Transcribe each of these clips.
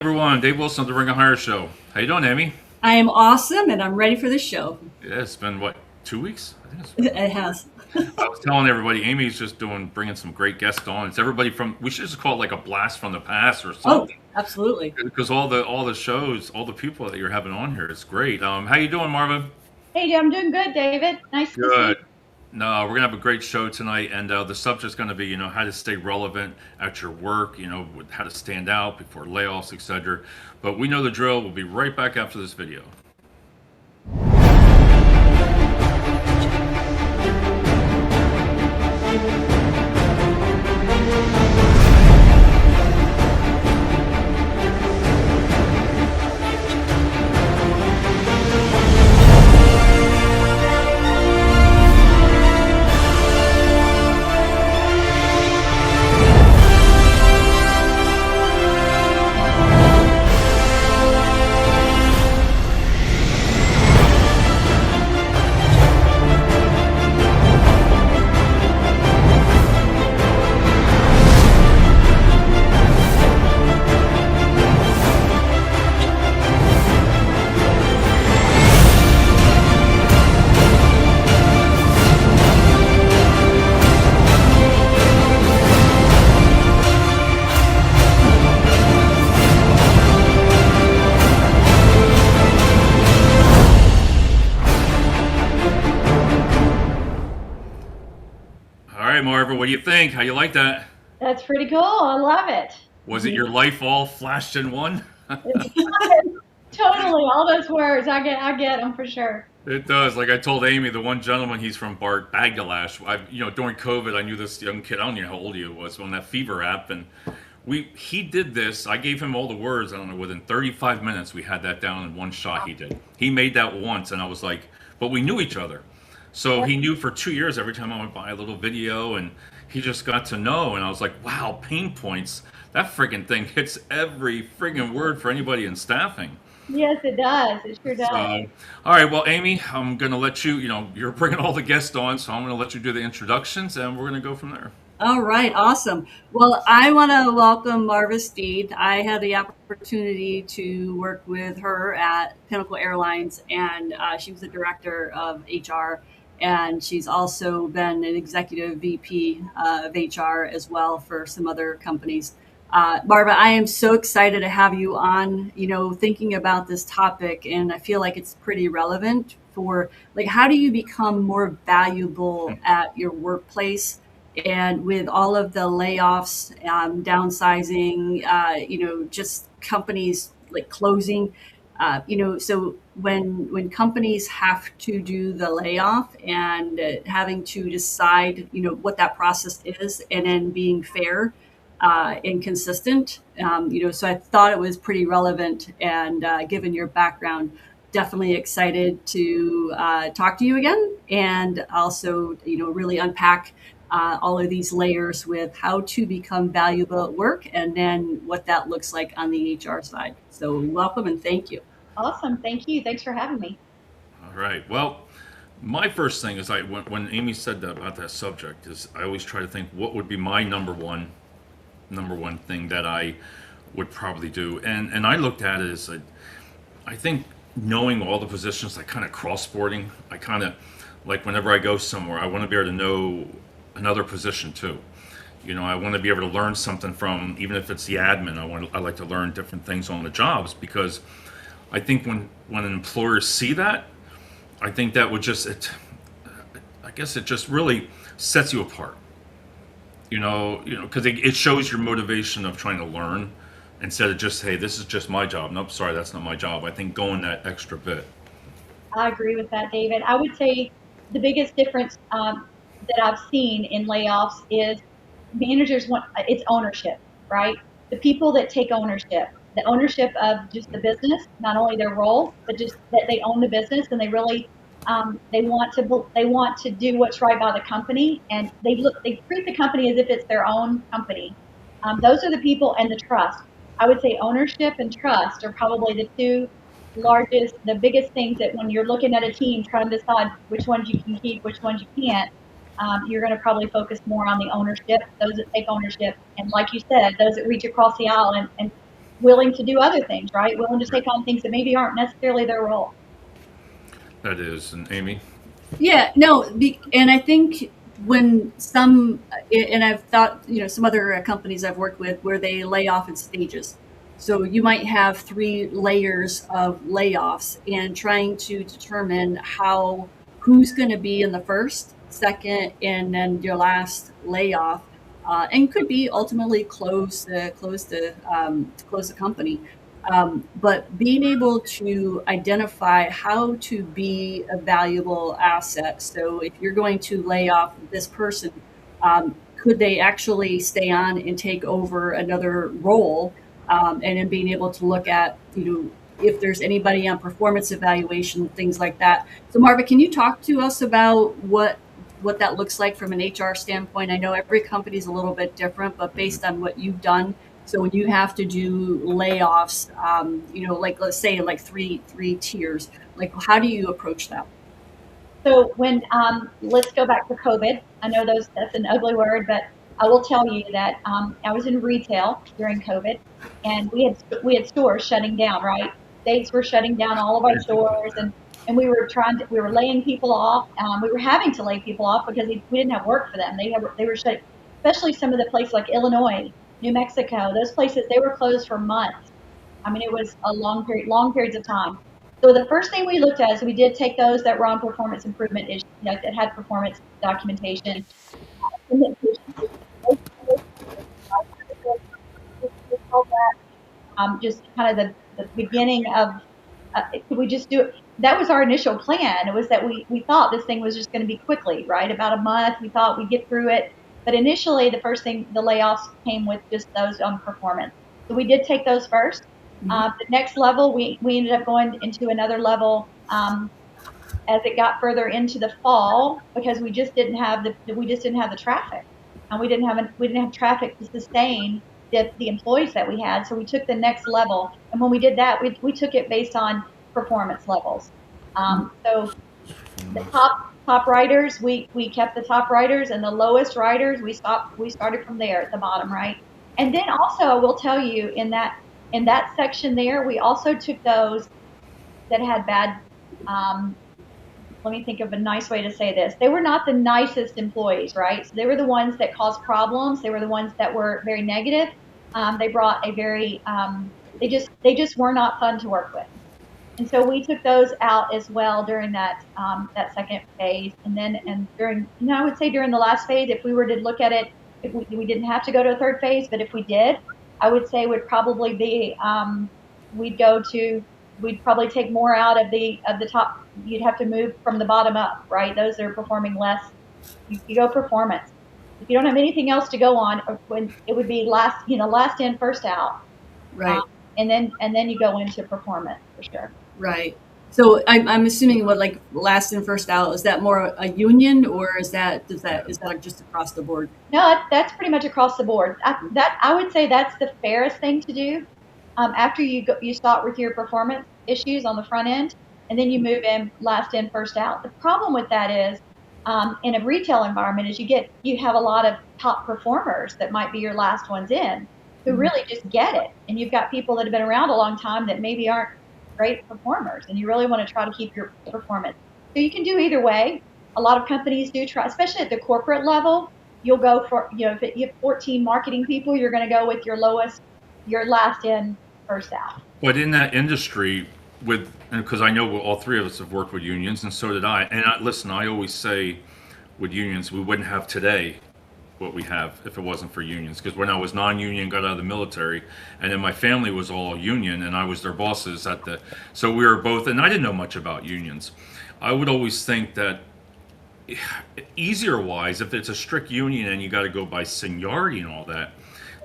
Everyone, Dave Wilson of the Ring of Hire Show. How you doing, Amy? I am awesome and I'm ready for the show. Yeah, it's been what, 2 weeks? I think it's been. It has. I was telling everybody, Amy's just bringing some great guests on. It's everybody from. We should just call it like a blast from the past or Oh, something, absolutely. because all the shows, all the people that you're having on here, it's great. How you doing, Marva? Hey, I'm doing good, David. Nice to see you. Good. No, we're gonna have a great show tonight, and the subject's gonna be, how to stay relevant at your work, how to stand out before layoffs, etc. But we know the drill. We'll be right back after this video. All right, Marva, what do you think? How you like that? That's pretty cool. I love it. Was it your life all flashed in one? Totally, all those words. I get them for sure. It does. Like I told Amy, the one gentleman, he's from Bangladesh. During COVID, I knew this young kid. I don't know how old he was on that Fever app, and he did this. I gave him all the words. I don't know. Within 35 minutes, we had that down in one shot. He did. He made that once, and I was like, but we knew each other, so he knew for 2 years. Every time I went by a little video, and he just got to know. And I was like, wow, pain points. That friggin' thing hits every friggin' word for anybody in staffing. Yes, it does. It sure So, does. all right, well, Amy, I'm going to let you, you're bringing all the guests on, so I'm going to let you do the introductions and we're going to go from there. All right, awesome. Well, I want to welcome Marva Steed. I had the opportunity to work with her at Pinnacle Airlines, and she was the director of HR, and she's also been an executive VP of HR as well for some other companies. Marva, I am so excited to have you on, thinking about this topic, and I feel like it's pretty relevant for like, how do you become more valuable at your workplace? And with all of the layoffs, downsizing, just companies like closing, so when companies have to do the layoff and having to decide, what that process is, and then being fair and consistent, so I thought it was pretty relevant. And given your background, definitely excited to talk to you again, and also, really unpack all of these layers with how to become valuable at work, and then what that looks like on the HR side. So welcome and thank you. Awesome. Thank you. Thanks for having me. All right, well, my first thing is when Amy said that about that subject is I always try to think what would be my number one thing that I would probably do. And I looked at it as I think knowing all the positions, like kind of cross-boarding, I kind of like whenever I go somewhere, I want to be able to know another position too. I want to be able to learn something from, even if it's the admin. I like to learn different things on the jobs, because I think when employers see that, I think that would I guess it just really sets you apart. Because it shows your motivation of trying to learn instead of just, hey, this is just my job. Nope, sorry, that's not my job. I think going that extra bit. I agree with that, David. I would say the biggest difference that I've seen in layoffs is managers want it's ownership, right? The people that take ownership, the ownership of just the business, not only their role, but just that they own the business, and they really they want to do what's right by the company, and they treat the company as if it's their own company. Those are the people, and the trust. I would say ownership and trust are probably the two the biggest things that when you're looking at a team trying to decide which ones you can keep, which ones you can't, you're going to probably focus more on the ownership, those that take ownership, and like you said, those that reach across the aisle and willing to do other things, right? Willing to take on things that maybe aren't necessarily their role. That is. And Amy? Yeah, no, and I think when some, and I've thought, some other companies I've worked with where they lay off in stages. So you might have 3 layers of layoffs, and trying to determine who's going to be in the first, second, and then your last layoff, and could be ultimately close the company. But being able to identify how to be a valuable asset. So if you're going to lay off this person, could they actually stay on and take over another role? And then being able to look at, if there's anybody on performance evaluation, things like that. So Marva, can you talk to us about what that looks like from an HR standpoint? I know every company is a little bit different, but based on what you've done, so when you have to do layoffs, like let's say like three tiers, like how do you approach that? So when let's go back to COVID. I know that's an ugly word, but I will tell you that I was in retail during COVID, and we had stores shutting down. Right, states were shutting down all of our stores, and we were laying people off. We were having to lay people off because we didn't have work for them. They were shut, especially some of the places like Illinois, New Mexico. Those places, they were closed for months. I mean, it was a long periods of time. So the first thing we looked at is we did take those that were on performance improvement issues, that had performance documentation. Just kind of the beginning of, could we just do it? That was our initial plan. It was that we thought this thing was just going to be quickly, right? About a month. We thought we'd get through it. But initially, the first thing, the layoffs came with just those on performance. So we did take those first. The next level, we ended up going into another level as it got further into the fall, because we just didn't have the traffic, and we didn't have traffic to sustain the employees that we had. So we took the next level, and when we did that, we took it based on performance levels. So the top writers, we kept the top writers, and the lowest writers, we started from there at the bottom, right? And then also, I will tell you, in that section there, we also took those that had bad, let me think of a nice way to say this. They were not the nicest employees, right? So they were the ones that caused problems. They were the ones that were very negative. They brought a very, they just were not fun to work with. And so we took those out as well during that second phase. And during, I would say during the last phase, if we were to look at it, if we didn't have to go to a third phase, but if we did, I would say would probably be, we'd probably take more out of the top. You'd have to move from the bottom up, right? Those that are performing less, you go performance. If you don't have anything else to go on, it would be last in, first out. Right. And then you go into performance for sure. Right. So I'm assuming what, like last in, first out, is that more a union, or is that just across the board? No, that's pretty much across the board. I would say that's the fairest thing to do. After you start with your performance issues on the front end, and then you move in last in, first out. The problem with that is, in a retail environment, is you have a lot of top performers that might be your last ones in, who really just get it, and you've got people that have been around a long time that maybe aren't great performers, and you really want to try to keep your performance. So you can do either way. A lot of companies do try, especially at the corporate level. You'll go for, if you have 14 marketing people, you're going to go with your last in, first out. But in that industry, because I know all three of us have worked with unions, and so did I. And listen, I always say with unions, we wouldn't have today what we have if it wasn't for unions. Because when I was non-union, got out of the military, and then my family was all union, and I was their bosses so we were both, and I didn't know much about unions. I would always think that easier wise, if it's a strict union and you got to go by seniority and all that,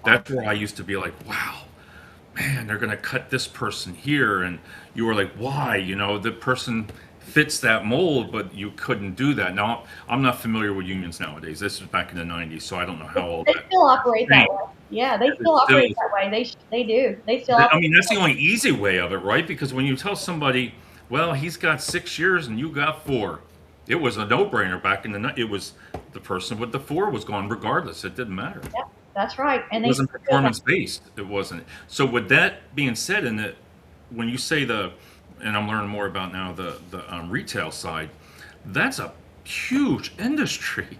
that's where I used to be like, wow, man, they're going to cut this person here. And you were like, why? The person fits that mold, but you couldn't do that. Now, I'm not familiar with unions nowadays. This is back in the 90s, so I don't know how old they still operate that way. Yeah, they still operate that way. They do. They still operate. I mean, that's the only easy way of it, right? Because when you tell somebody, well, he's got 6 years and you got 4, it was a no-brainer back in the night. It was the person with the 4 was gone regardless. It didn't matter. Yeah. That's right. And It they wasn't performance based. It wasn't. So with that being said, and that when you say and I'm learning more about now the retail side, that's a huge industry.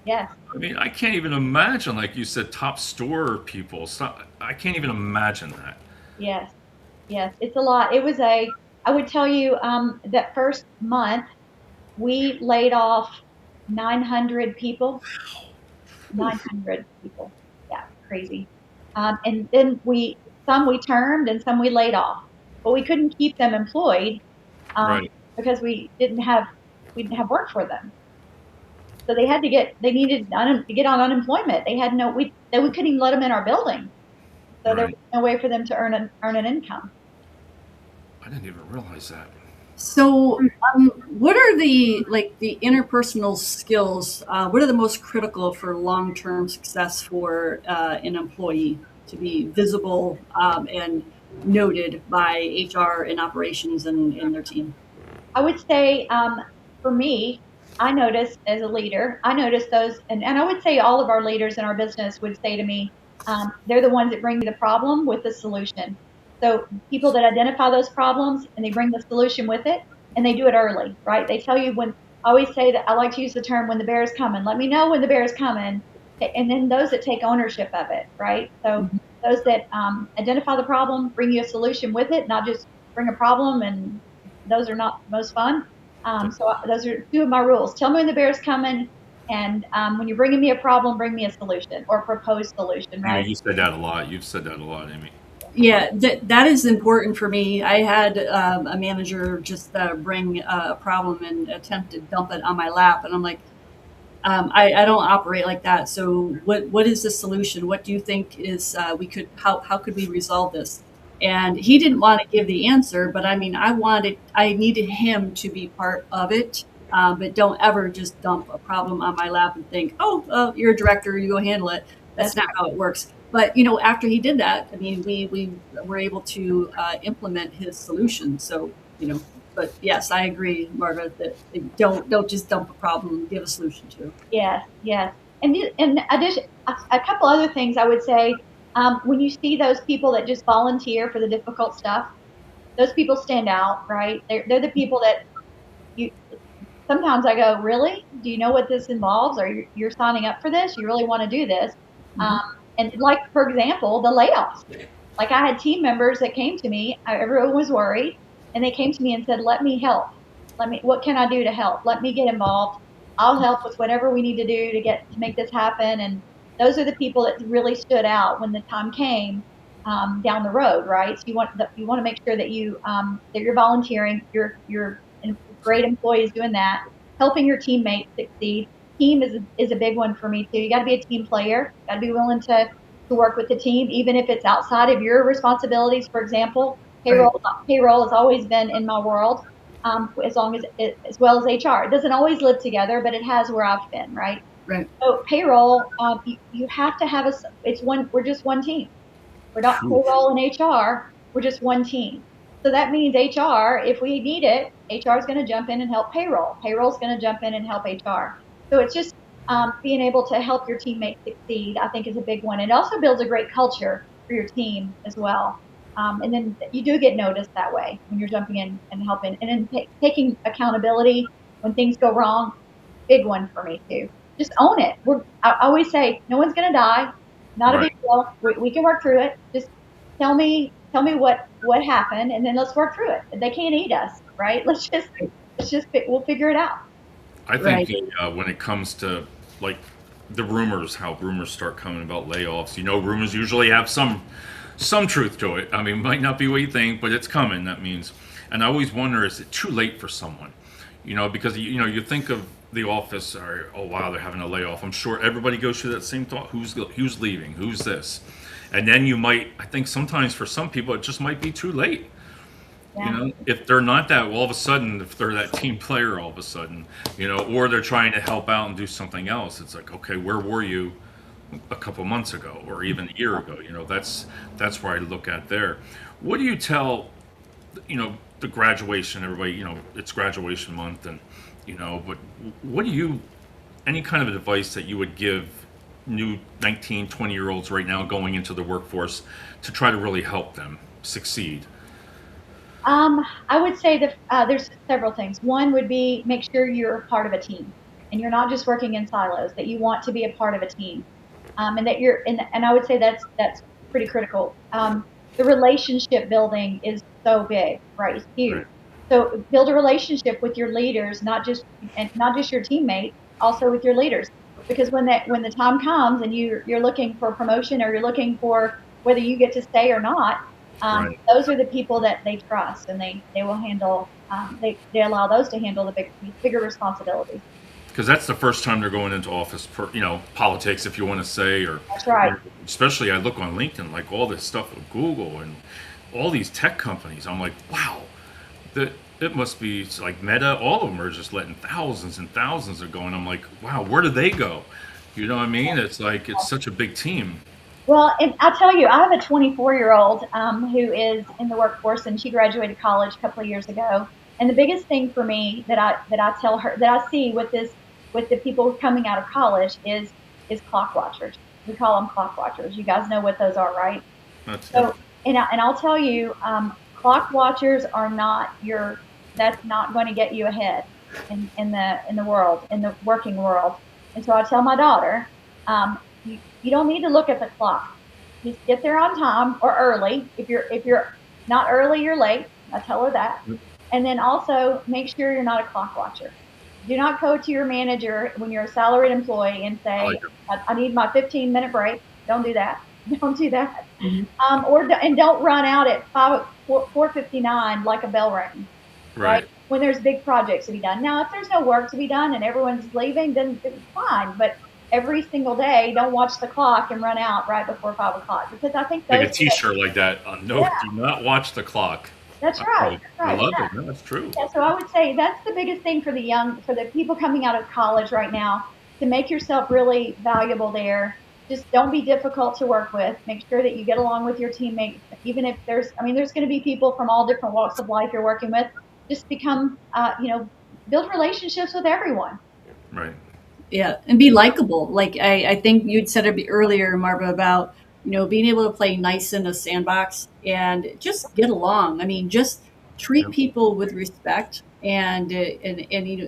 yes, I mean, I can't even imagine, like you said, top store people. So, I can't even imagine that. yes, yes. It's a lot. I would tell you, that first month we laid off 900 people. 900 people. Yeah, crazy. And then some we termed and some we laid off, but we couldn't keep them employed, um, Right. because we didn't have work for them. So they needed to get on unemployment. They had no, we couldn't even let them in our building. So there Right. was no way for them to earn an income. I didn't even realize that. So, what are the interpersonal skills? What are the most critical for long-term success for an employee to be visible and noted by HR and operations and their team? I would say, for me, I noticed as a leader, I noticed those, and I would say all of our leaders in our business would say to me, they're the ones that bring me the problem with the solution. So people that identify those problems and they bring the solution with it, and they do it early, right? They tell you when, I always say that I like to use the term when the bear is coming. Let me know when the bear is coming. And then those that take ownership of it, right? So those that identify the problem, bring you a solution with it, not just bring a problem, and those are not most fun. Those are two of my rules. Tell me when the bear's coming, and when you're bringing me a problem, bring me a solution or proposed solution, You know, right? you said that a lot. You've said that a lot, Amy. Yeah, that is important for me. I had a manager just bring a problem and attempt to dump it on my lap, and I'm like, I don't operate like that. So what is the solution? What do you think is how could we resolve this? And he didn't want to give the answer, but I mean, I needed him to be part of it. But don't ever just dump a problem on my lap and think, oh, you're a director, you go handle it. That's That's not how it works. But after he did that, I mean, we were able to implement his solution. So but yes, I agree, Marva, that don't just dump a problem, give a solution to. yes, yes. And in addition, a couple other things I would say, when you see those people that just volunteer for the difficult stuff, those people stand out, right? They're the people that you. Sometimes I go, really? Do you know what this involves? Or you're signing up for this? You really want to do this? Mhm. And like, for example, the layoffs. Like I had team members that came to me, everyone was worried, and they came to me and said, let me help. What can I do to help? Let me get involved. I'll help with whatever we need to do to make this happen. And those are the people that really stood out when the time came, down the road, right? So you want to make sure that that you're volunteering, you're great employees doing that, helping your teammates succeed. Team is a big one for me too. You got to be a team player. Got to be willing to work with the team, even if it's outside of your responsibilities. For example, Right. payroll has always been in my world, as well as HR. It doesn't always live together, but it has where I've been, right? Right. So payroll, you have to have we're just one team. We're not Phew. payroll and HR. We're just one team. So that means HR, if we need it, HR is going to jump in and help payroll. Payroll is going to jump in and help HR. So it's just, being able to help your teammates succeed, I think, is a big one. It also builds a great culture for your team as well. And then you do get noticed that way when you're jumping in and helping. And then taking accountability when things go wrong, big one for me too. Just own it. I always say, no one's going to die. Not a big Right. deal. We can work through it. Just tell me what happened, and then let's work through it. They can't eat us, right? We'll figure it out. I think Right. when it comes to like the rumors, how rumors start coming about layoffs, rumors usually have some truth to it. I mean, it might not be what you think, but it's coming. That means, and I always wonder, is it too late for someone? Because you think of the office, or oh wow, they're having a layoff. I'm sure everybody goes through that same thought. Who's leaving? Who's this? And then I think sometimes for some people it just might be too late. Yeah. If they're not that, all of a sudden, if they're that team player, all of a sudden, or they're trying to help out and do something else, it's like, okay, where were you a couple months ago, or even a year ago? That's where I look at there. What do you tell, the graduation? Everybody, it's graduation month, and but what do you, any kind of advice that you would give new 19, 20-year-olds right now going into the workforce to try to really help them succeed? I would say that there's several things. One would be make sure you're part of a team and you're not just working in silos, that you want to be a part of a team. And that and I would say that's pretty critical. The relationship building is so big, right? It's huge. Right. So build a relationship with your leaders, not just your teammates, also with your leaders. Because when the time comes and you're looking for a promotion or you're looking for whether you get to stay or not, Right. those are the people that they trust, and they will handle. They allow those to handle the bigger responsibilities. Because that's the first time they're going into office, politics, if you want to say, That's right. or especially I look on LinkedIn, like all this stuff with Google and all these tech companies. I'm like, wow, that it must be like Meta. All of them are just letting thousands and thousands are going. I'm like, wow, where do they go? You know what I mean? It's like it's such a big team. Well, and I'll tell you, I have a 24-year-old who is in the workforce, and she graduated college a couple of years ago. And the biggest thing for me that I tell her that I see with the people coming out of college is clock watchers. We call them clock watchers. You guys know what those are, right? That's So, and I'll tell you, clock watchers are not your. That's not going to get you ahead in the world, in the working world. And so I tell my daughter, you don't need to look at the clock. Just get there on time or early. If you're not early, you're late. I tell her that. And then also make sure you're not a clock watcher. Do not go to your manager when you're a salaried employee and I say, like it. I need my 15-minute break. Don't do that. Don't do that. Mhm. And don't run out at 4:59 like a bell rang, Right. when there's big projects to be done. Now, if there's no work to be done and everyone's leaving, then it's fine. But every single day, don't watch the clock and run out right before 5 o'clock, because I think Like those a T-shirt like that. No, Yeah. do not watch the clock. That's right. That's I right. love Yeah. it. No, that's true. Yeah, so I would say that's the biggest thing for for the people coming out of college right now, to make yourself really valuable there. Just don't be difficult to work with. Make sure that you get along with your teammates, even if there's going to be people from all different walks of life you're working with. Just build relationships with everyone. Right. Yeah, and be likable. Like I think you'd said it earlier, Marva, about being able to play nice in a sandbox and just get along. I mean, just treat Yep. people with respect and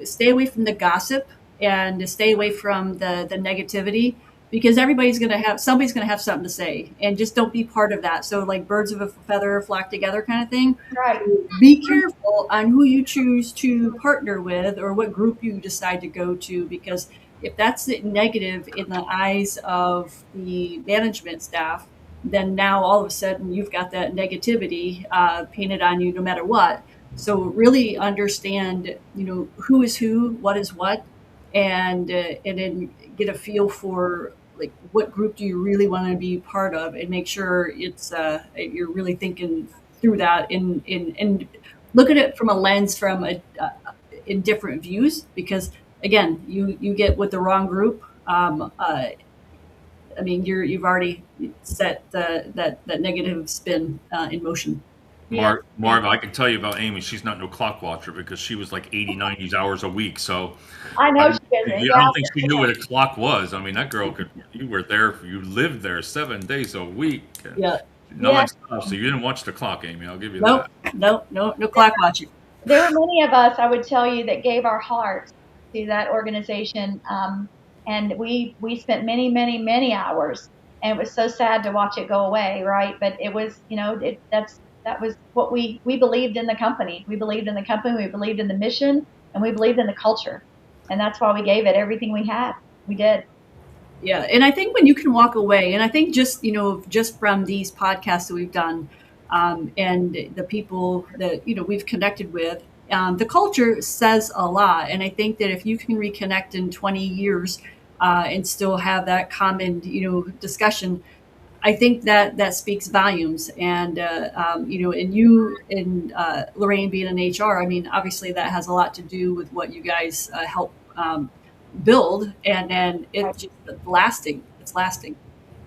stay away from the gossip and stay away from the negativity, because somebody's gonna have something to say, and just don't be part of that. So like birds of a feather flock together kind of thing. Right. Be careful on who you choose to partner with or what group you decide to go to, because if that's negative in the eyes of the management staff, then now all of a sudden you've got that negativity painted on you no matter what. So really understand, who is who, what is what, and then get a feel for like what group do you really want to be part of, and make sure you're really thinking through that and look at it from a lens from in different views, because again, you get with the wrong group. I mean, you've already set that negative spin in motion. Yeah. Marva, I can tell you about Amy. She's not no clock watcher because she was like 80, 90 hours a week. So I I, know she isn't. I Yeah. don't think she knew what a clock was. I mean, that girl you were there, you lived there 7 days a week. Yeah. No Yeah. excuse. So you didn't watch the clock, Amy. I'll give you Nope. that. No clock watching. There were many of us, I would tell you, that gave our hearts to that organization, and we spent many, many, many hours, and it was so sad to watch it go away, right? But it was, that was what we believed in the company. We believed in the company. We believed in the mission, and we believed in the culture, and that's why we gave it everything we had. We did. Yeah, and I think when you can walk away, and I think just from these podcasts that we've done, and the people that we've connected with, the culture says a lot. And I think that if you can reconnect in 20 years and still have that common discussion, I think that speaks volumes. And and you and Lorraine being in HR, I mean, obviously that has a lot to do with what you guys help build, and then it's just lasting. It's lasting.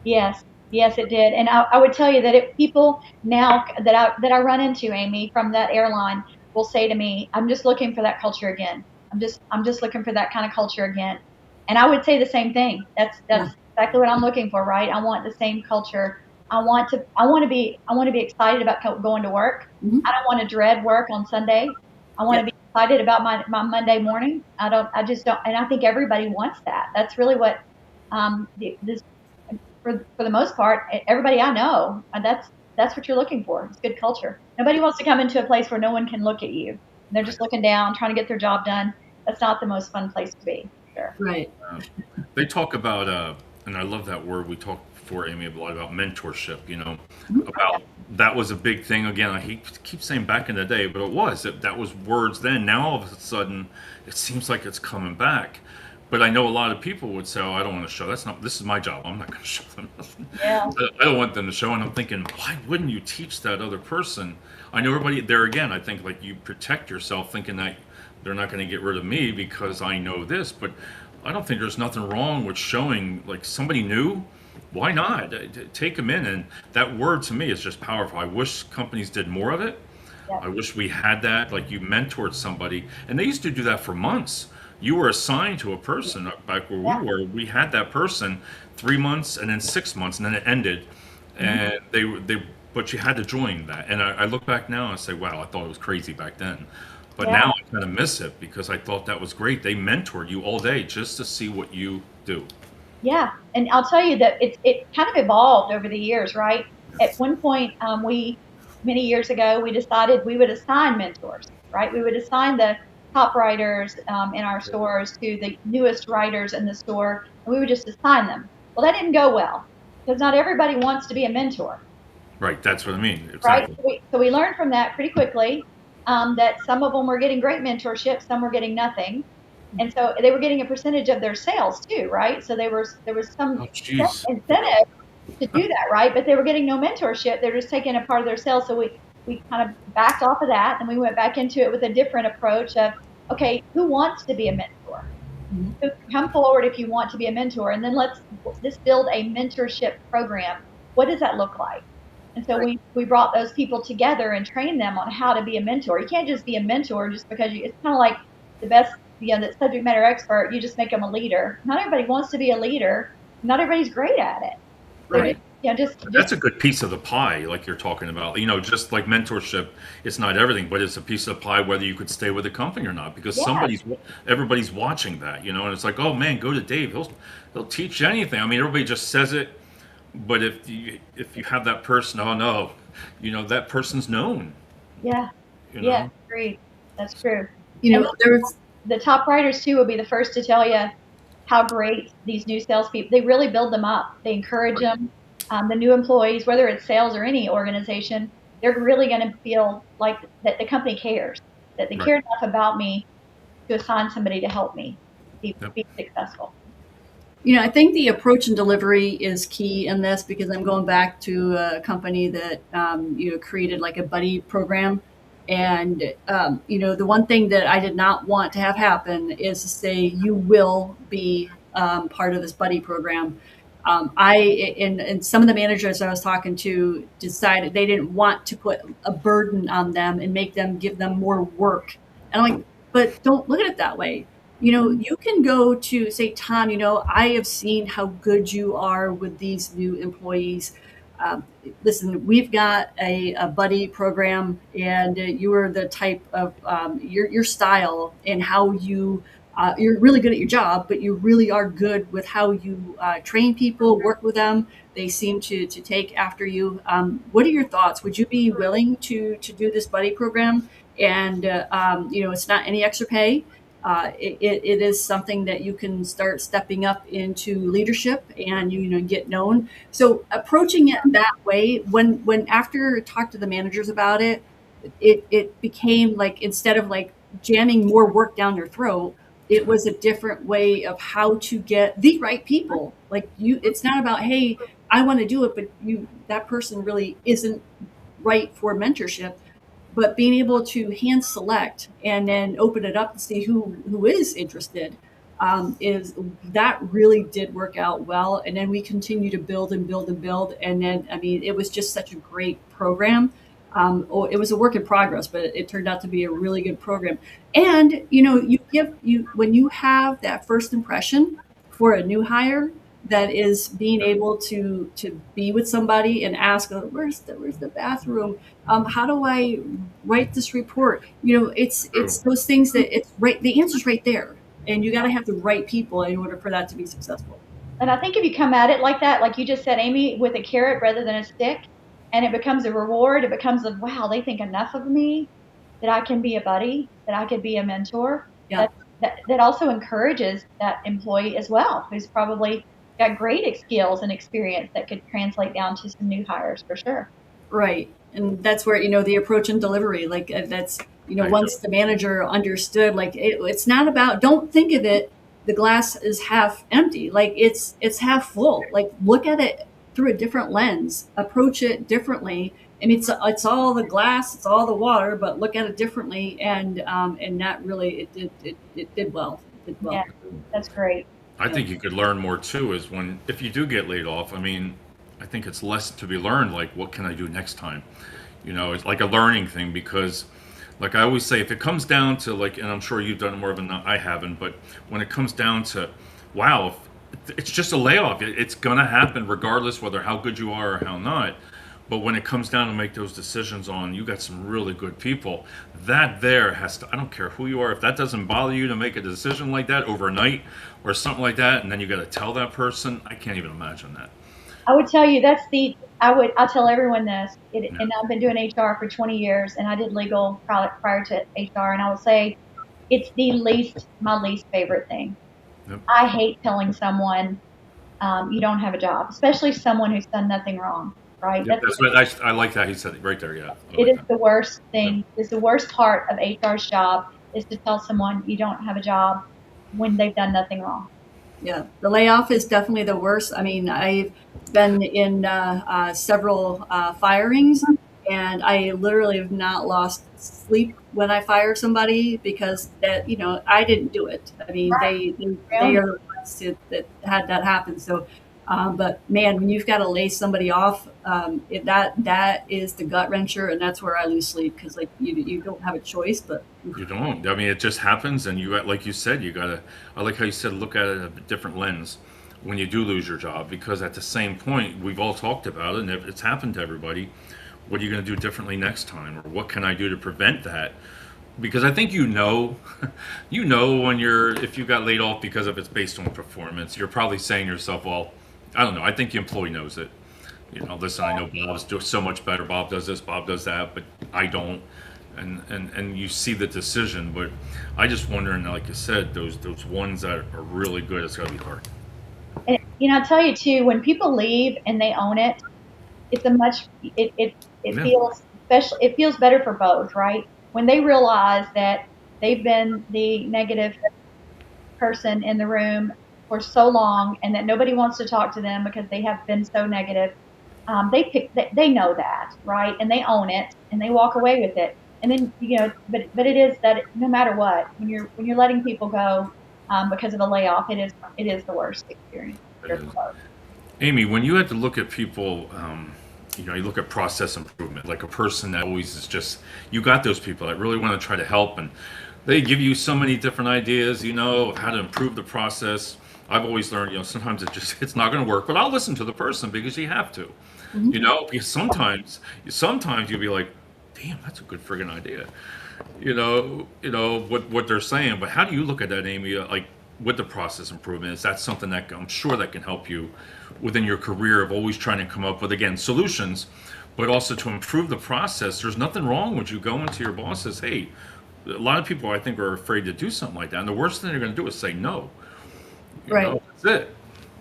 Yes, yes, it did. And I would tell you that if people now that I run into, Amy, from that airline, will say to me, "I'm just looking for that culture again. I'm just looking for that kind of culture again." And I would say the same thing. That's Yeah. exactly what I'm looking for, right? I want the same culture. I want to be excited about going to work. Mhm. I don't want to dread work on Sunday. I want to Yep. be excited about my Monday morning. I just don't, and I think everybody wants that. That's really what, this, for the most part, everybody I know, that's what you're looking for. It's good culture. Nobody wants to come into a place where no one can look at you. They're just looking down, trying to get their job done. That's not the most fun place to be. Sure. Right. They talk about, and I love that word. We talked before, Amy, a lot about mentorship. About that was a big thing. Again, I keep saying back in the day, but it was that was words then. Now all of a sudden, it seems like it's coming back. But I know a lot of people would say, "Oh, I don't want to show. That's not. This is my job. I'm not going to show them nothing. Yeah. I don't want them to show." And I'm thinking, why wouldn't you teach that other person? I know everybody there again. I think like you protect yourself, thinking that they're not going to get rid of me because I know this. But I don't think there's nothing wrong with showing like somebody new. Why not? Take them in, and that word to me is just powerful. I wish companies did more of it. Yeah. I wish we had that. Like you mentored somebody, and they used to do that for months. You were assigned to a person back where Yeah. we were. We had that person 3 months, and then 6 months, and then it ended. And but you had to join that. And I look back now and say, wow, I thought it was crazy back then. But Yeah. now I kind of miss it because I thought that was great. They mentored you all day just to see what you do. Yeah, and I'll tell you that it kind of evolved over the years, right? At one point, many years ago, we decided we would assign mentors, right? We would assign the top writers in our stores to the newest writers in the store, and we would just assign them. Well, that didn't go well because not everybody wants to be a mentor, Right, that's what I mean. right? Exactly. So we learned from that pretty quickly, that some of them were getting great mentorship, some were getting nothing. And so they were getting a percentage of their sales too, right? So there was some Oh, jeez. incentive to do that, right? But they were getting no mentorship. They were just taking a part of their sales. So we kind of backed off of that, and we went back into it with a different approach of, okay, who wants to be a mentor? So come forward if you want to be a mentor, and then let's build a mentorship program. What does that look like? And so we brought those people together and trained them on how to be a mentor. You can't just be a mentor just because it's kind of like the best, the subject matter expert. You just make them a leader. Not everybody wants to be a leader. Not everybody's great at it. Right. That's a good piece of the pie, like you're talking about. Just like mentorship, it's not everything, but it's a piece of the pie whether you could stay with the company or not, because Yeah. everybody's watching that, and it's like, oh man, go to Dave. He'll teach you anything. I mean, everybody just says it, but if you have that person, oh no, that person's known. Yeah. You Yeah. know, Agreed. That's true. You And know, there was the top writers too will be the first to tell you how great these new salespeople. They really build them up. They encourage them. The new employees, whether it's sales or any organization, they're really going to feel like that the company cares, that they right. care enough about me to assign somebody to help me Yep. be successful. I think the approach and delivery is key in this because I'm going back to a company that created like a buddy program, and the one thing that I did not want to have happen is to say you will be part of this buddy program. And some of the managers I was talking to decided they didn't want to put a burden on them and make them give them more work. And I'm like, but don't look at it that way. You can go to say, Tom, I have seen how good you are with these new employees. Listen, we've got a buddy program, and you are the type of your style and how you're really good at your job, but you really are good with how you train people, work with them. They seem to take after you. What are your thoughts? Would you be willing to do this buddy program? And it's not any extra pay. It is something that you can start stepping up into leadership and get known. So approaching it that way, when after I talked to the managers about it, it became like instead of like jamming more work down their throat, it was a different way of how to get the right people. Like it's not about, hey, I want to do it, but that person really isn't right for mentorship. But being able to hand select and then open it up to see who is interested, is that really did work out well. And then we continue to build and build and build. And then, I mean, it was just such a great program. It was a work in progress, but it turned out to be a really good program. And, when you have that first impression for a new hire, that is being able to be with somebody and ask, where's the bathroom? How do I write this report? It's those things that it's right. The answer's right there, and you got to have the right people in order for that to be successful. And I think if you come at it like that, like you just said, Amy, with a carrot rather than a stick, and it becomes a reward, it becomes a, wow, they think enough of me that I can be a buddy, that I could be a mentor. Yeah. That also encourages that employee as well, who's probably got great skills and experience that could translate down to some new hires for sure. Right. And that's where, the approach and delivery, like that's, once the manager understood, like it's not about, don't think of it, the glass is half empty. Like it's half full. Like look at it through a different lens, approach it differently. I mean, it's all the glass, it's all the water, but look at it differently, and that really it did well. It did well. Yeah, that's great. I think you could learn more too is if you do get laid off. I mean, I think it's less to be learned. Like, what can I do next time? It's like a learning thing because, like I always say, if it comes down to like, and I'm sure you've done more of it than I haven't, but when it comes down to, wow, it's just a layoff. It's gonna happen regardless whether how good you are or how not. But when it comes down to make those decisions on, you got some really good people, that there has to, I don't care who you are, if that doesn't bother you to make a decision like that overnight or something like that, and then you got to tell that person, I can't even imagine that. I would tell you I'll tell everyone this, and I've been doing HR for 20 years, and I did legal prior to HR, and I will say it's my least favorite thing. Yep. I hate telling someone you don't have a job, especially someone who's done nothing wrong. Right. Yep, that's what I like that he said it right there. Yeah. It is the worst thing. It's the worst part of HR's job is to tell someone you don't have a job when they've done nothing wrong. Yeah, the layoff is definitely the worst. I mean, I've been in several firings, and I literally have not lost sleep when I fire somebody because that I didn't do it. I mean, right. they are the ones that had that happen. So. But man, when you've got to lay somebody off, that is the gut wrencher, and that's where I lose sleep because like you don't have a choice. But you don't. I mean, it just happens, and like you said, you gotta. I like how you said look at it a different lens when you do lose your job because at the same point we've all talked about it, and it's happened to everybody. What are you going to do differently next time, or what can I do to prevent that? Because I think when if you got laid off because of it's based on performance, you're probably saying to yourself, well. I don't know. I think the employee knows it. Listen, I know Bob's doing so much better. Bob does this, Bob does that, but I don't. And you see the decision. But I just wonder, and like you said, those ones that are really good, it's got to be hard. And I'll tell you too, when people leave and they own it, it's it feels special. It feels better for both, right? When they realize that they've been the negative person in the room for so long and that nobody wants to talk to them because they have been so negative. They know that, right? And they own it and they walk away with it. And then, but it is that no matter what, when you're letting people go because of a layoff, it is the worst experience. Amy, when you had to look at people, you look at process improvement, like a person that always is just, you got those people that really want to try to help and they give you so many different ideas, of how to improve the process. I've always learned, sometimes it's not going to work, but I'll listen to the person because you have to, because sometimes you'll be like, damn, that's a good friggin' idea, what they're saying. But how do you look at that, Amy? Like with the process improvement, is that something that I'm sure that can help you within your career of always trying to come up with, again, solutions, but also to improve the process? There's nothing wrong with you going to your boss and says, hey, a lot of people I think are afraid to do something like that. And the worst thing they're going to do is say no. Right. That's it.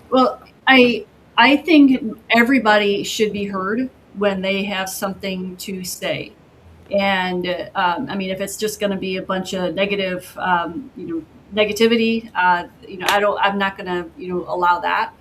Well, I think everybody should be heard when they have something to say. And I mean, if it's just going to be a bunch of negative, negativity, I'm not going to, allow that.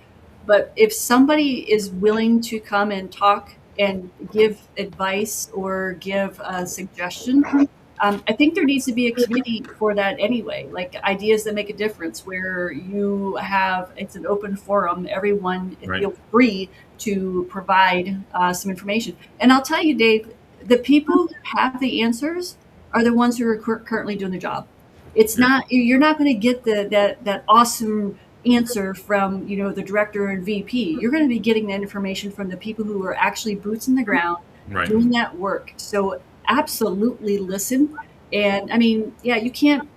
But if somebody is willing to come and talk and give advice or give a suggestion, I think there needs to be a committee for that anyway, like ideas that make a difference where it's an open forum. Everyone feels free to provide some information. And I'll tell you, Dave, the people who have the answers are the ones who are currently doing the job. It's not, you're not going to get that awesome answer from, the director and VP. You're going to be getting that information from the people who are actually boots in the ground Right. doing that work. So absolutely listen. And I mean, yeah, you can't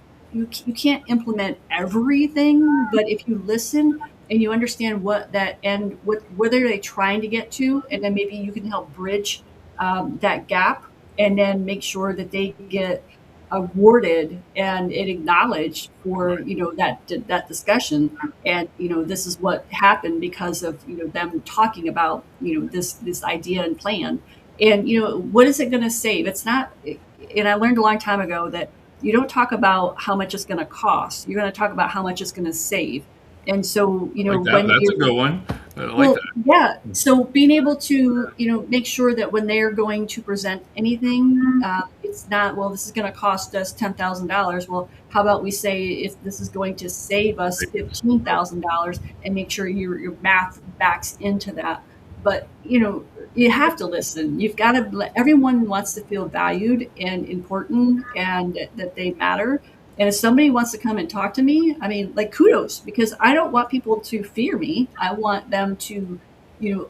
implement everything, but if you listen and you understand where are they trying to get to, and then maybe you can help bridge that gap, and then make sure that they get awarded and acknowledged for that discussion. And this is what happened because of them talking about this idea and plan. And what is it going to save? It's not. And I learned a long time ago that you don't talk about how much it's going to cost. You're going to talk about how much it's going to save. And so Like that. when That's a you good one. I like well, that. yeah. So being able to, make sure that when they're going to present anything, it's not, well, this is going to cost us $10,000. Well, how about we say if this is going to save us $15,000, and make sure your math backs into that. But, you have to listen. You've got to, everyone wants to feel valued and important, and that they matter. And if somebody wants to come and talk to me, I mean, like, kudos, because I don't want people to fear me. I want them to,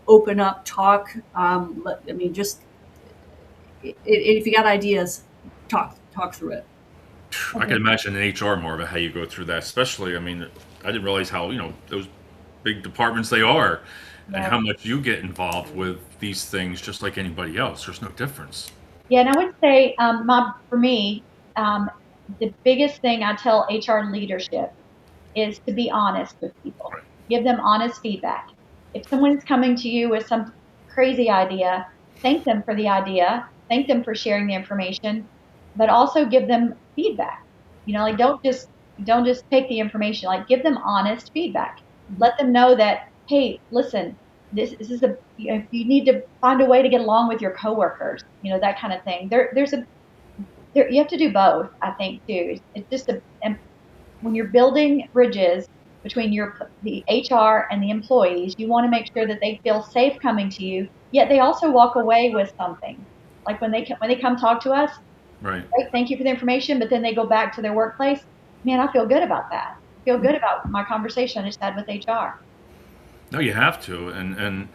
open up, talk. I mean, just if you got ideas, talk through it. I can imagine in HR, Marva, how you go through that. Especially, I mean, I didn't realize how those big departments they are, and how much you get involved with these things, just like anybody else. There's no difference. Yeah, and I would say, for me, the biggest thing I tell HR leadership is to be honest with people. Right. Give them honest feedback. If someone's coming to you with some crazy idea, thank them for the idea, thank them for sharing the information, but also give them feedback. Like, don't just take the information. Like, give them honest feedback. Let them know that, hey, listen, this is you need to find a way to get along with your coworkers. That kind of thing. You have to do both, I think, too. It's just and when you're building bridges between the HR and the employees, you want to make sure that they feel safe coming to you, yet they also walk away with something. Like when they come talk to us, Right. great, thank you for the information, but then they go back to their workplace. Man, I feel good about that. I feel good about my conversation I just had with HR. No, you have to, and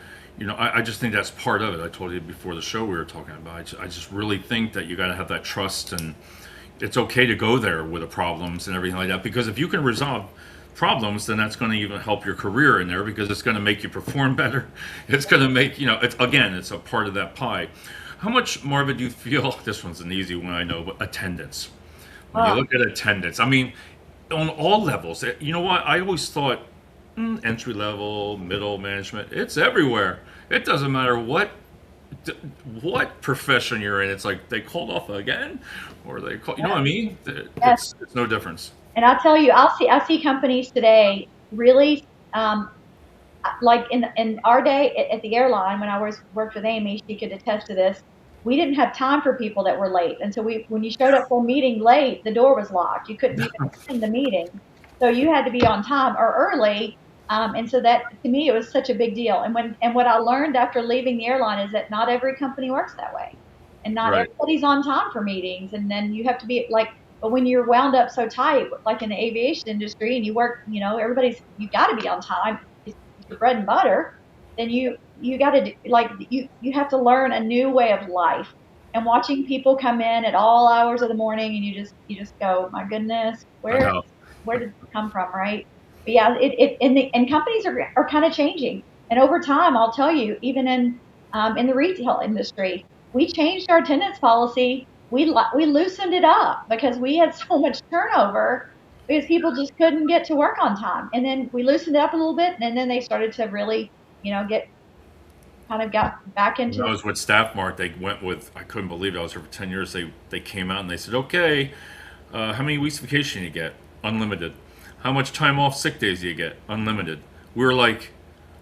I just think that's part of it. I told you before the show we were talking about. I just really think that you got to have that trust, and it's okay to go there with the problems and everything like that. Because if you can resolve problems, then that's going to even help your career in there, because it's going to make you perform better. It's going to make it's a part of that pie. How much, Marva, do you feel? This one's an easy one, I know, but attendance. When you look at attendance, I mean, on all levels. You know what? I always thought entry level, middle management, it's everywhere. It doesn't matter what profession you're in. It's like they called off again, or they call. You know what I mean? Yes. It's no difference. And I'll tell you, I see companies today really, like in our day at the airline, when I worked with Amy, she could attest to this. We didn't have time for people that were late, and so when you showed up for a meeting late, the door was locked. You couldn't even attend the meeting, so you had to be on time or early. And so that, to me, it was such a big deal. And what I learned after leaving the airline is that not every company works that way, and not Right. everybody's on time for meetings. And then you have to be like, but when you're wound up so tight, like in the aviation industry, and you work, you got to be on time. It's your bread and butter. Then you got to you have to learn a new way of life. And watching people come in at all hours of the morning, and you just go, my goodness, I know. where did it come from, right? But yeah, and companies are kind of changing. And over time, I'll tell you, even in the retail industry, we changed our attendance policy. We loosened it up because we had so much turnover because people just couldn't get to work on time. And then we loosened it up a little bit, and then they started to really, got back into. That was with Staff Mart. They went with. I couldn't believe it. I was here for 10 years. They came out and they said, okay, how many weeks vacation you get? Unlimited. How much time off sick days do you get? Unlimited. We were like,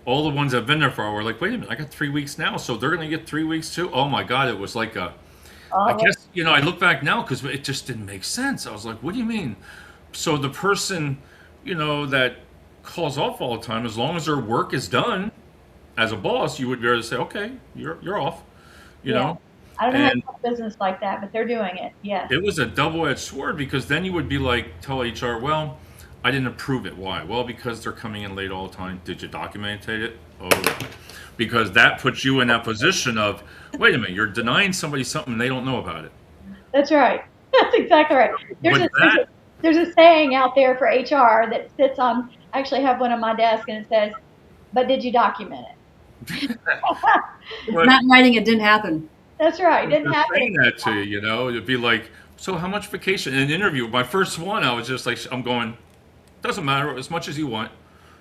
all the ones I've been there for, we're like, wait a minute, I got 3 weeks now, so they're going to get 3 weeks too? Oh my God, it was like I guess, I look back now because it just didn't make sense. I was like, what do you mean? So the person, that calls off all the time, as long as their work is done, as a boss, you would be able to say, okay, you're off, know? I don't know how to have a business like that, but they're doing it. Yes. It was a double-edged sword, because then you would be like, tell HR, well, I didn't approve it. Why? Well, because they're coming in late all the time. Did you document it? Oh, because that puts you in that position of, wait a minute, you're denying somebody something they don't know about it. That's right. That's exactly right. But that, There's a saying out there for HR that sits on, I actually have one on my desk, and it says, but did you document it? but Not in writing, it didn't happen. That's right. It didn't they're happen. saying that to you, you know, it'd be like, so how much vacation? In an interview, my first one, I was just like, I'm going, doesn't matter, as much as you want.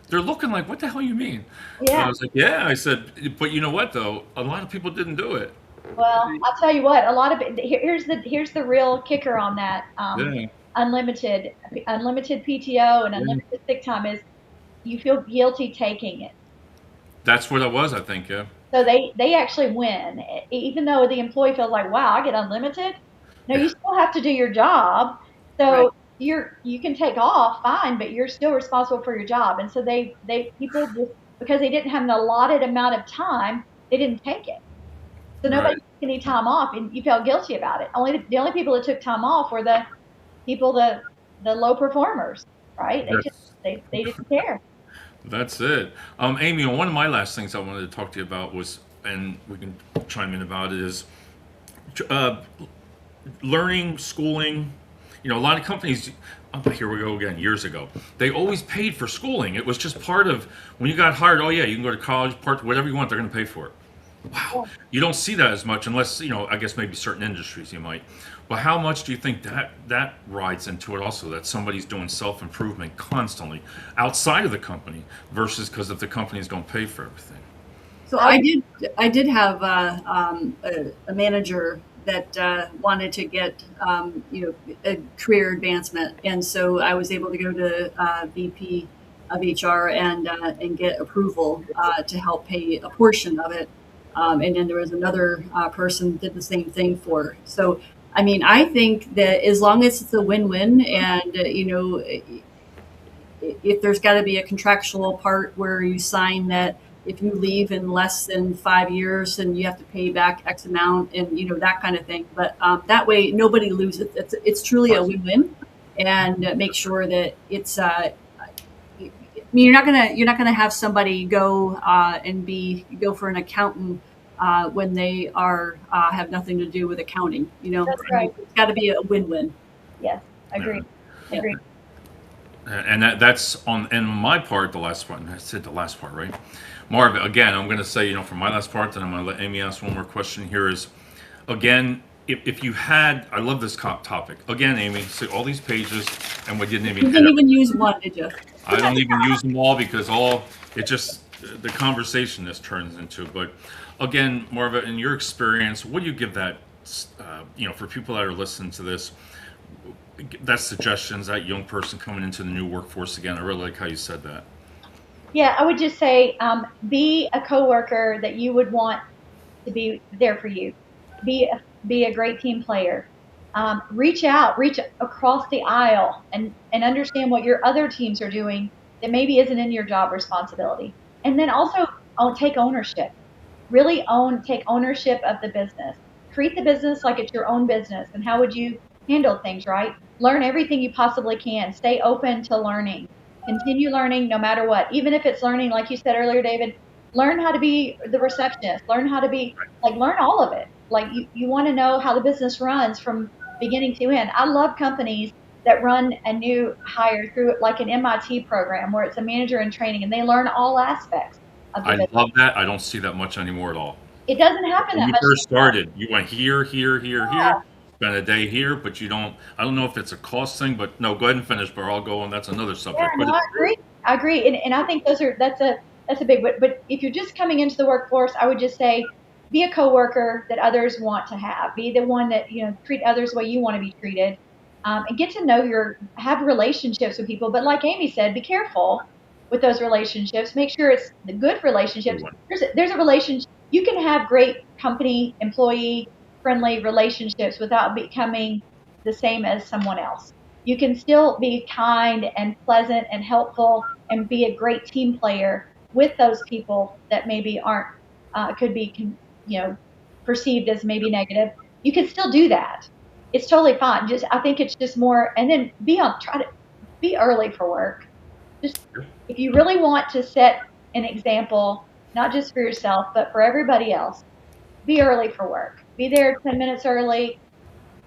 They're looking like, what the hell you mean? And I Yeah. was like, yeah. I said, but you know what though? A lot of people didn't do it. Well, I'll tell you what. A lot of it. Here's the real kicker on that. Yeah, Unlimited PTO and yeah. unlimited sick time is you feel guilty taking it. That's what it was, I think. Yeah, So they actually win, even though the employee feels like, wow, I get unlimited. No, yeah. you still have to do your job. So Right. you can take off, fine, but you're still responsible for your job. And so they people just because they didn't have an allotted amount of time, they didn't take it. So nobody Right. took any time off, and you felt guilty about it. The only people that took time off were the people the low performers, right? That's They didn't care. that's it. Amy, one of my last things I wanted to talk to you about was, and we can chime in about it, is uh, learning, schooling. You know, a lot of companies, oh, here we go again, years ago, they always paid for schooling. It was just part of when you got hired, oh, yeah, you can go to college, whatever you want, they're going to pay for it. Wow. You don't see that as much unless, you know, I guess maybe certain industries you might. But how much do you think that rides into it also, that somebody's doing self-improvement constantly outside of the company versus because if the companies don't pay for everything? So I did have a manager that wanted to get a career advancement, and so I was able to go to VP of HR and get approval to help pay a portion of it, and then there was another person did the same thing for her. So I mean, I think that as long as it's a win-win, and if there's got to be a contractual part where you sign that if you leave in less than 5 years, then you have to pay back X amount, and that kind of thing. But that way, nobody loses. It's truly a win-win, and make sure that it's. I mean, you're not gonna have somebody go and go for an accountant when they are have nothing to do with accounting. That's I mean, right. it's got to be a win-win. Yes, agreed. Yeah. Agreed. And that's on, and my part, the last part, and I said the last part, right? Marva, again, I'm going to say, for my last part, then I'm going to let Amy ask one more question here is, again, if you had, I love this topic. Again, Amy, see all these pages, and we didn't You even didn't even use one, did you? I don't even use them all because it just, the conversation this turns into. But again, Marva, in your experience, what do you give that, for people that are listening to this, that suggestions, that young person coming into the new workforce again? I really like how you said that. Yeah, I would just say be a coworker that you would want to be there for you. Be a great team player. Reach across the aisle and understand what your other teams are doing that maybe isn't in your job responsibility. And then also take ownership. Really take ownership of the business. Treat the business like it's your own business. And how would you handle things, right? Learn everything you possibly can. Stay open to learning. Continue learning no matter what. Even if it's learning, like you said earlier, David, learn how to be the receptionist. Learn how to be, learn all of it. Like you want to know how the business runs from beginning to end. I love companies that run a new hire through like an MIT program where it's a manager in training and they learn all aspects of the I business. love that. I don't see that much anymore at all. It doesn't happen When that you much. first started, you went here, Yeah. spent a day here, but I don't know if it's a cost thing, but no, go ahead and finish, but I'll go on. That's another subject. Yeah, But no, I agree. I agree, and I think that's a big. But if you're just coming into the workforce, I would just say, be a coworker that others want to have. Be the one that treat others the way you want to be treated, and get to know have relationships with people. But like Amy said, be careful with those relationships. Make sure it's the good relationships. There's a relationship. You can have great company employee friendly relationships without becoming the same as someone else. You can still be kind and pleasant and helpful and be a great team player with those people that maybe aren't could be perceived as maybe negative. You can still do that. It's totally fine. I think it's just more, and then be early for work. Just if you really want to set an example, not just for yourself, but for everybody else, be early for work. Be there 10 minutes early.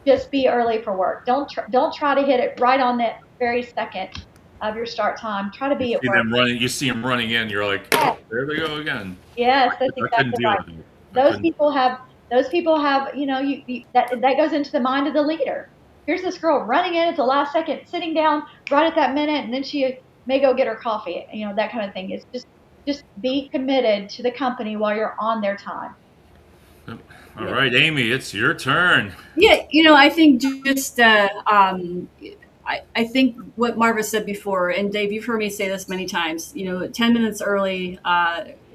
Just be early for work. Don't try to hit it right on that very second of your start time. Try to You be at see work. them running. You see them running in. You're like, Yes, oh, there they go again. yes, that's I couldn't exactly deal right. with it. I Those couldn't. people have that goes into the mind of the leader. Here's this girl running in at the last second, sitting down right at that minute, and then she may go get her coffee, that kind of thing. It's just be committed to the company while you're on their time. All right, Amy, it's your turn. Yeah, I think just I think what Marva said before, and Dave, you've heard me say this many times. 10 minutes early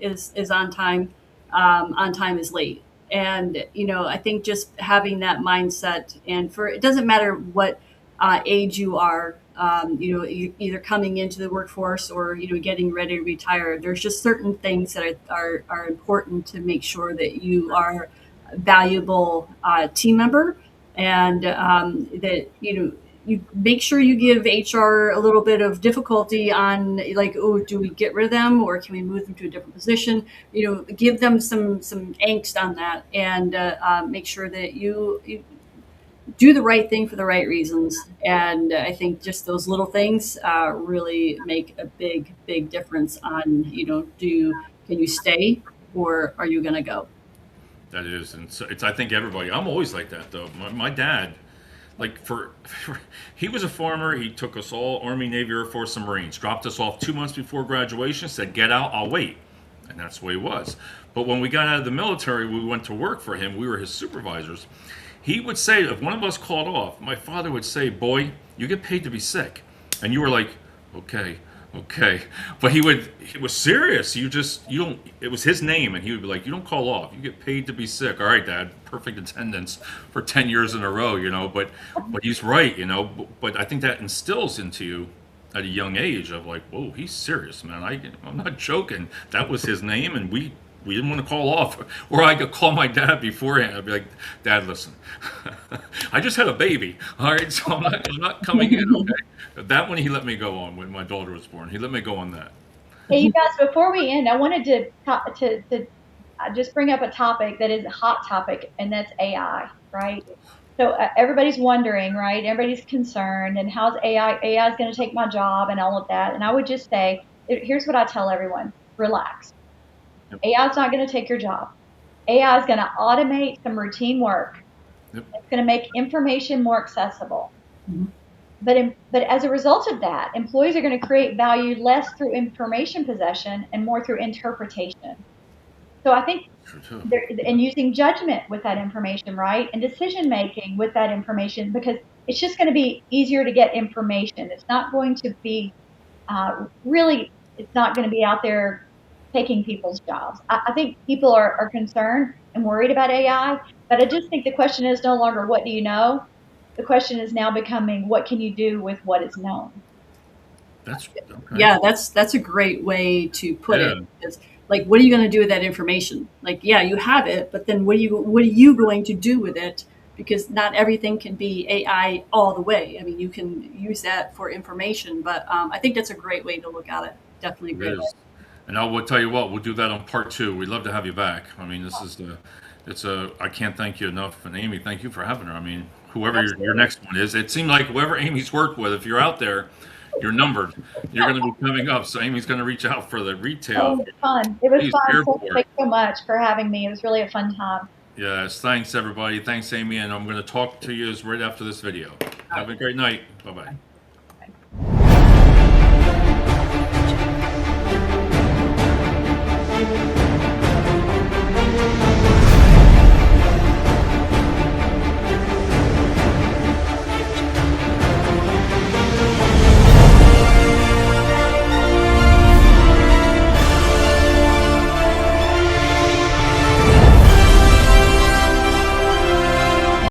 is on time. On time is late, and I think just having that mindset, and it doesn't matter what age you are. Either coming into the workforce or getting ready to retire. There's just certain things that are important to make sure that you are valuable team member, and that you make sure you give HR a little bit of difficulty on, like, oh, do we get rid of them or can we move them to a different position? Give them some angst on that, and make sure that you do the right thing for the right reasons. And I think just those little things really make a big difference on, can you stay or are you going to go? That is, and so I think everybody. I'm always like that though. My dad, like he was a farmer. He took us all Army, Navy, Air Force, and Marines. Dropped us off 2 months before graduation. Said, "Get out. I'll wait." And that's the way it was. But when we got out of the military, we went to work for him. We were his supervisors. He would say, if one of us called off, my father would say, "Boy, you get paid to be sick," and you were like, "Okay." Okay, but he was serious. You don't. It was his name, and he would be like, "You don't call off. You get paid to be sick." All right, Dad. Perfect attendance for 10 years in a row. But he's right. But I think that instills into you at a young age of like, whoa, he's serious, man. I'm not joking. That was his name, and we didn't want to call off. Or I could call my dad beforehand. I'd be like, "Dad, listen, I just had a baby. All right, so I'm not coming in. Okay." That one he let me go on when my daughter was born. He let me go on that. Hey, you guys, before we end, I wanted to just bring up a topic that is a hot topic, and that's AI, right? So everybody's wondering, right? Everybody's concerned, and how's AI? AI is going to take my job and all of that. And I would just say, here's what I tell everyone: relax. Yep. AI is not going to take your job. AI is going to automate some routine work. Yep. It's going to make information more accessible. Mm-hmm. But as a result of that, employees are going to create value less through information possession and more through interpretation. So I think and using judgment with that information, right? And decision making with that information, because it's just going to be easier to get information. It's not going to be it's not going to be out there taking people's jobs. I think people are concerned and worried about AI, but I just think the question is no longer what do you know? The question is now becoming what can you do with what is known? That's okay. Yeah, that's a great way to put it. It's like, what are you going to do with that information? Like, yeah, you have it, but then what are you going to do with it? Because not everything can be AI all the way. I mean, you can use that for information, but I think that's a great way to look at it. Definitely a great way. And I will tell you what, we'll do that on part 2. We'd love to have you back. I mean, I can't thank you enough. And Amy, thank you for having her. I mean, whoever your next one is, it seemed like whoever Amy's worked with, if you're out there, you're numbered. You're going to be coming up. So Amy's going to reach out for the retail. Oh, it was fun. It was fun. So thanks so much for having me. It was really a fun time. Yes. Thanks, everybody. Thanks, Amy. And I'm going to talk to you right after this video. Have a great night. Bye-bye.